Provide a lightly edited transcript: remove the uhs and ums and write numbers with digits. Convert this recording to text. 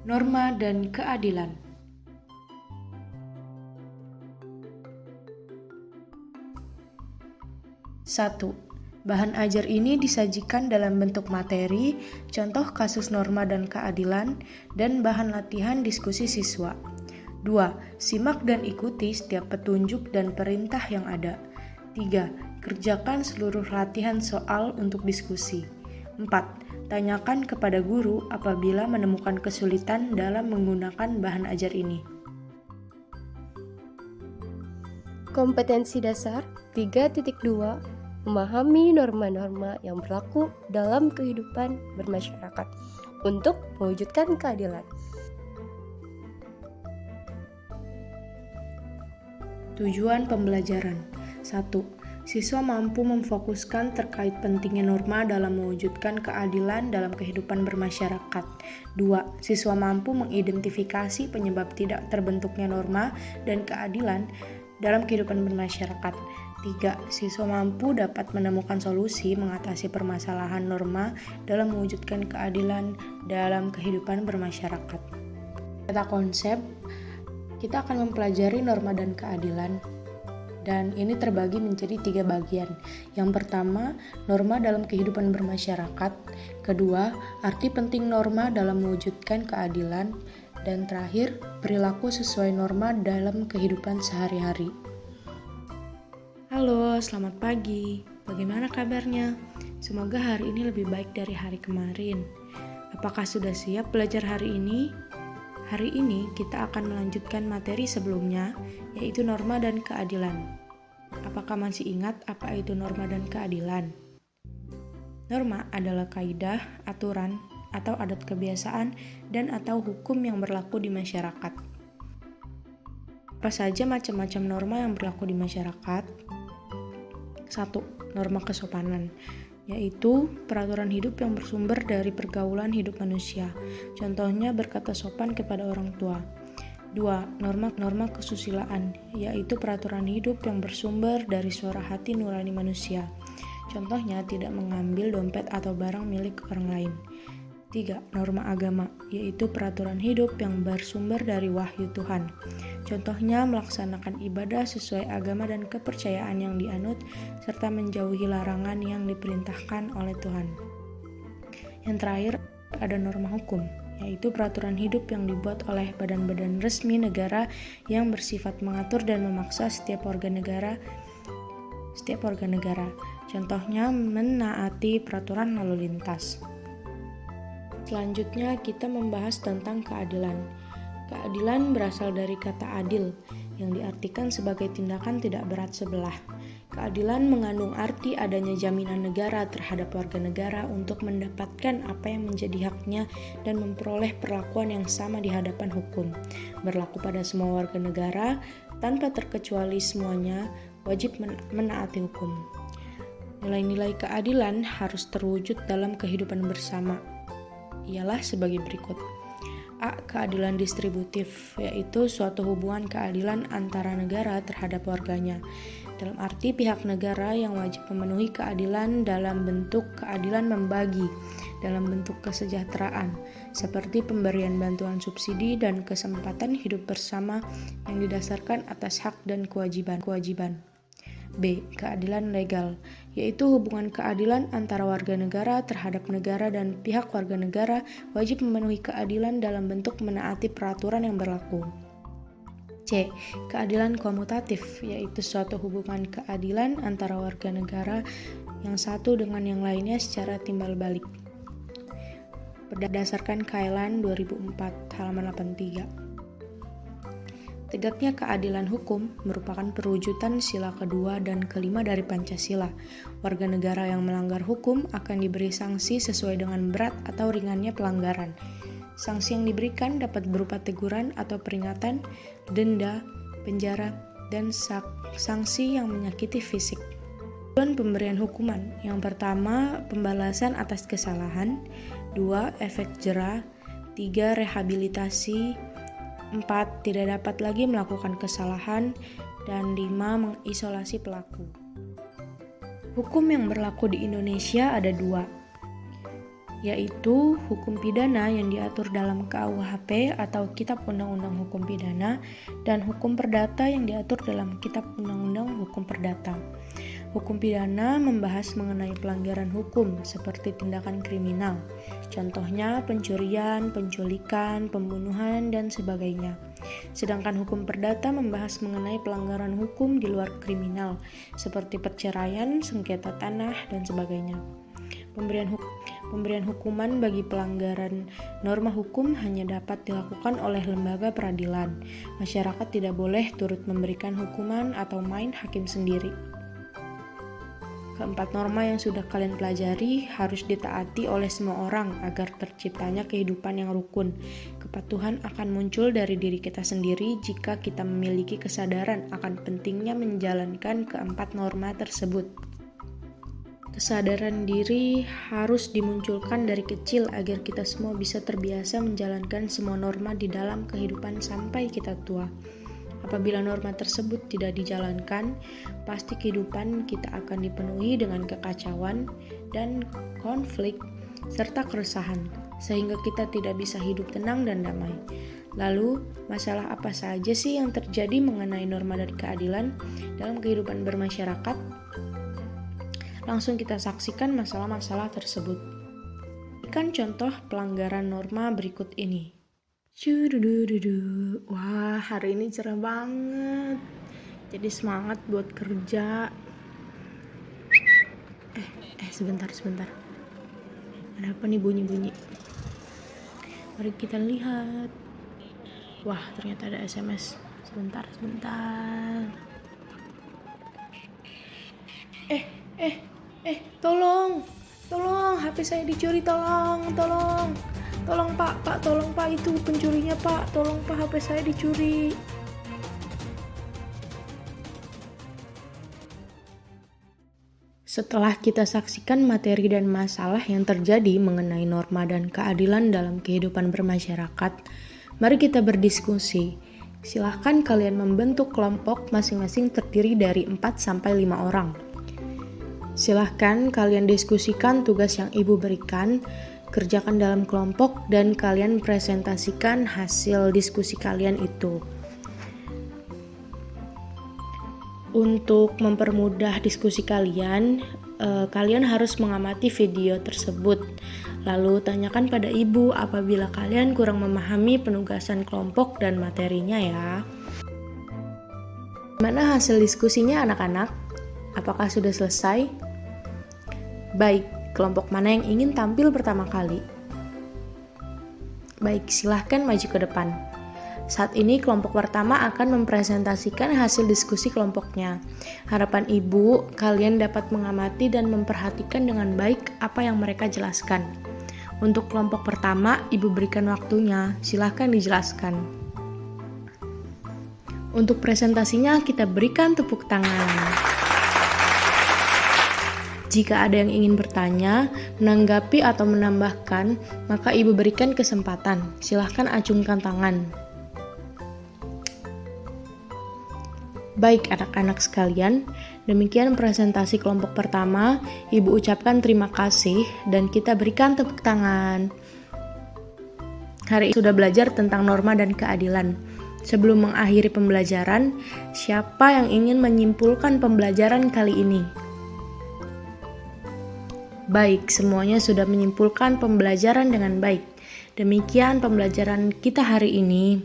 Norma dan keadilan. Satu, bahan ajar ini disajikan dalam bentuk materi, contoh kasus norma dan keadilan, dan bahan latihan diskusi siswa. 2. Simak dan ikuti setiap petunjuk dan perintah yang ada. 3. Kerjakan seluruh latihan soal untuk diskusi. 4. Tanyakan kepada guru apabila menemukan kesulitan dalam menggunakan bahan ajar ini. Kompetensi dasar 3.2 memahami norma-norma yang berlaku dalam kehidupan bermasyarakat untuk mewujudkan keadilan. Tujuan pembelajaran. 1. Siswa mampu memfokuskan terkait pentingnya norma dalam mewujudkan keadilan dalam kehidupan bermasyarakat. 2. Siswa mampu mengidentifikasi penyebab tidak terbentuknya norma dan keadilan dalam kehidupan bermasyarakat. 3. Siswa mampu dapat menemukan solusi mengatasi permasalahan norma dalam mewujudkan keadilan dalam kehidupan bermasyarakat. Kata konsep, kita akan mempelajari norma dan keadilan, dan ini terbagi menjadi 3 bagian. Yang pertama, norma dalam kehidupan bermasyarakat. Kedua, arti penting norma dalam mewujudkan keadilan. Dan terakhir, perilaku sesuai norma dalam kehidupan sehari-hari. Halo, selamat pagi. Bagaimana kabarnya? Semoga hari ini lebih baik dari hari kemarin. Apakah sudah siap belajar hari ini? Hari ini kita akan melanjutkan materi sebelumnya, yaitu norma dan keadilan. Apakah masih ingat apa itu norma dan keadilan? Norma adalah kaidah, aturan, atau adat kebiasaan dan atau hukum yang berlaku di masyarakat. Apa saja macam-macam norma yang berlaku di masyarakat? 1. Norma kesopanan, yaitu peraturan hidup yang bersumber dari pergaulan hidup manusia. Contohnya berkata sopan kepada orang tua. 2. Norma kesusilaan, yaitu peraturan hidup yang bersumber dari suara hati nurani manusia. Contohnya tidak mengambil dompet atau barang milik orang lain. 3. Norma agama, yaitu peraturan hidup yang bersumber dari wahyu Tuhan. Contohnya melaksanakan ibadah sesuai agama dan kepercayaan yang dianut, serta menjauhi larangan yang diperintahkan oleh Tuhan. Yang terakhir, ada norma hukum, yaitu peraturan hidup yang dibuat oleh badan-badan resmi negara yang bersifat mengatur dan memaksa setiap warga negara. Contohnya menaati peraturan lalu lintas. Selanjutnya kita membahas tentang keadilan. Keadilan berasal dari kata adil, yang diartikan sebagai tindakan tidak berat sebelah. Keadilan mengandung arti adanya jaminan negara terhadap warga negara untuk mendapatkan apa yang menjadi haknya dan memperoleh perlakuan yang sama di hadapan hukum. Berlaku pada semua warga negara, tanpa terkecuali semuanya wajib menaati hukum. Nilai-nilai keadilan harus terwujud dalam kehidupan bersama. Ialah sebagai berikut. A. Keadilan distributif, yaitu suatu hubungan keadilan antara negara terhadap warganya. Dalam arti pihak negara yang wajib memenuhi keadilan dalam bentuk keadilan membagi, dalam bentuk kesejahteraan, seperti pemberian bantuan subsidi dan kesempatan hidup bersama yang didasarkan atas hak dan kewajiban. B. Keadilan legal, yaitu hubungan keadilan antara warga negara terhadap negara dan pihak warga negara wajib memenuhi keadilan dalam bentuk menaati peraturan yang berlaku. C. Keadilan komutatif, yaitu suatu hubungan keadilan antara warga negara yang satu dengan yang lainnya secara timbal balik. Berdasarkan Kailan 2004, halaman 83. Tegaknya keadilan hukum merupakan perwujudan sila kedua dan kelima dari Pancasila. Warga negara yang melanggar hukum akan diberi sanksi sesuai dengan berat atau ringannya pelanggaran. Sanksi yang diberikan dapat berupa teguran atau peringatan, denda, penjara, dan sanksi yang menyakiti fisik. Tujuan pemberian hukuman. Yang pertama, pembalasan atas kesalahan. 2. Efek jera. 3. Rehabilitasi. 4. Tidak dapat lagi melakukan kesalahan. Dan 5. Mengisolasi pelaku. Hukum yang berlaku di Indonesia ada 2. yaitu hukum pidana yang diatur dalam KUHP atau Kitab Undang-Undang Hukum Pidana dan hukum perdata yang diatur dalam Kitab Undang-Undang Hukum Perdata. Hukum pidana membahas mengenai pelanggaran hukum seperti tindakan kriminal, contohnya pencurian, penculikan, pembunuhan, dan sebagainya. Sedangkan hukum perdata membahas mengenai pelanggaran hukum di luar kriminal, seperti perceraian, sengketa tanah, dan sebagainya. Pemberian hukuman bagi pelanggaran norma hukum hanya dapat dilakukan oleh lembaga peradilan. Masyarakat tidak boleh turut memberikan hukuman atau main hakim sendiri. Keempat norma yang sudah kalian pelajari harus ditaati oleh semua orang agar terciptanya kehidupan yang rukun. Kepatuhan akan muncul dari diri kita sendiri jika kita memiliki kesadaran akan pentingnya menjalankan keempat norma tersebut. Kesadaran diri harus dimunculkan dari kecil agar kita semua bisa terbiasa menjalankan semua norma di dalam kehidupan sampai kita tua. Apabila norma tersebut tidak dijalankan, pasti kehidupan kita akan dipenuhi dengan kekacauan dan konflik serta keresahan, sehingga kita tidak bisa hidup tenang dan damai. Lalu, masalah apa saja sih yang terjadi mengenai norma dan keadilan dalam kehidupan bermasyarakat? Langsung kita saksikan masalah-masalah tersebut. Berikan contoh pelanggaran norma berikut ini. Wah, hari ini cerah banget. Jadi semangat buat kerja. Sebentar. Ada apa nih bunyi-bunyi? Mari kita lihat. Wah, ternyata ada SMS. Sebentar. Tolong, HP saya dicuri, tolong pak, itu pencurinya pak, tolong pak, HP saya dicuri. Setelah kita saksikan materi dan masalah yang terjadi mengenai norma dan keadilan dalam kehidupan bermasyarakat, mari kita berdiskusi. Silahkan kalian membentuk kelompok masing-masing terdiri dari 4-5 orang. Silahkan kalian diskusikan tugas yang ibu berikan, kerjakan dalam kelompok, dan kalian presentasikan hasil diskusi kalian itu. Untuk mempermudah diskusi kalian, kalian harus mengamati video tersebut. Lalu tanyakan pada ibu apabila kalian kurang memahami penugasan kelompok dan materinya ya. Gimana hasil diskusinya anak-anak? Apakah sudah selesai? Baik, kelompok mana yang ingin tampil pertama kali? Baik, silahkan maju ke depan. Saat ini kelompok pertama akan mempresentasikan hasil diskusi kelompoknya. Harapan ibu, kalian dapat mengamati dan memperhatikan dengan baik apa yang mereka jelaskan. Untuk kelompok pertama, ibu berikan waktunya. Silahkan dijelaskan. Untuk presentasinya, kita berikan tepuk tangan. Jika ada yang ingin bertanya, menanggapi atau menambahkan, maka ibu berikan kesempatan. Silahkan acungkan tangan. Baik anak-anak sekalian, demikian presentasi kelompok pertama. Ibu ucapkan terima kasih dan kita berikan tepuk tangan. Hari ini sudah belajar tentang norma dan keadilan. Sebelum mengakhiri pembelajaran, siapa yang ingin menyimpulkan pembelajaran kali ini? Baik, semuanya sudah menyimpulkan pembelajaran dengan baik. Demikian pembelajaran kita hari ini.